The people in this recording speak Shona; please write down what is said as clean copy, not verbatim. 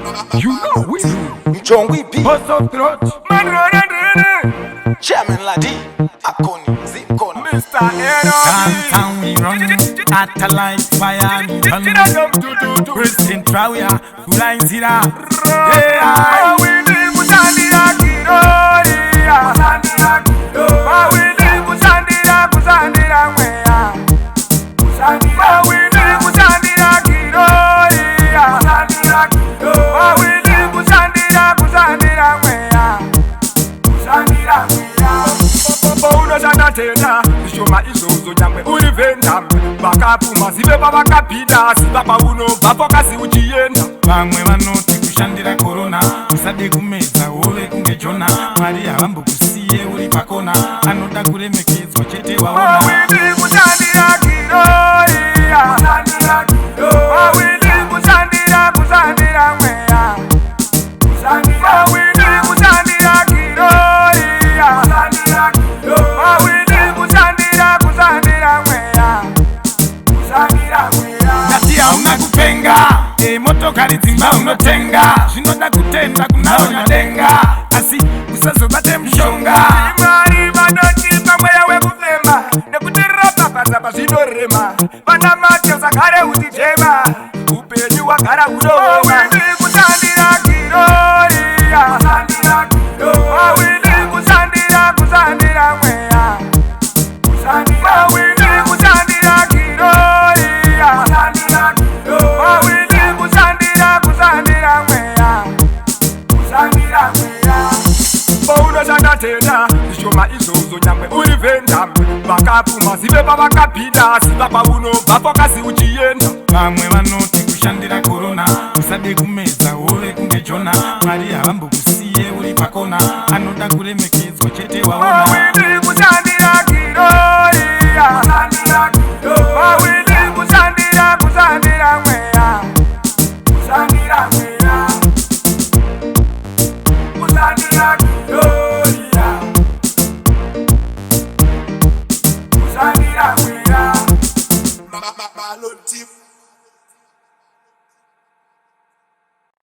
You know we Mchongwi B, bust up throat. Chairman Ladi, Akoni, Zimkona, Mr. Downtown we run, at like fire we run. President Trawia, Kulai Zira. Yeah, we need Kusandira Kiroria. We need Kusandira Wea. We need Kusandira Kiroria. We need Kusandira Wea. Unoshanda tena ishoma izozo nyangwe ulivenda vakapfuma zive pavakapinda sivapa uno vafokasi uchiyenda vamwe vanoti kushandira korona usade kumedza ove kunge jona mwari havambokusiye uri pakona anoda kuremekedzwa chete waona wawindi kushandira kiroria wawindi kushandira mweya wawindi kushandira kiroria wawindi kushandira mweya nati hauna kupenga motokari dzimba unotenga zvinoda kutenda kunaonyadenga asi usazobate mushonga imari vanotipa mweya wekufema nekuti ropa pazapa zvinorema vana mate usagare uchijema upenyu wagara unohowawindi kushandira kiroria wawindi kushandira mweya wawindi kushandira kiroria wawindi kushandira mweya pounoshanda tena ishoma izozo nyangwe uri venda vakapfuma zive pavakapinda siva pauno vafokasi uchiyenda vamwe vanoti kushandira korona usade kumedza ove kunge jona mwari havambokusiye uri pakona anoda kuremekedzwa chete waona wawindi kushandira kiroria wawindi kushandira mweya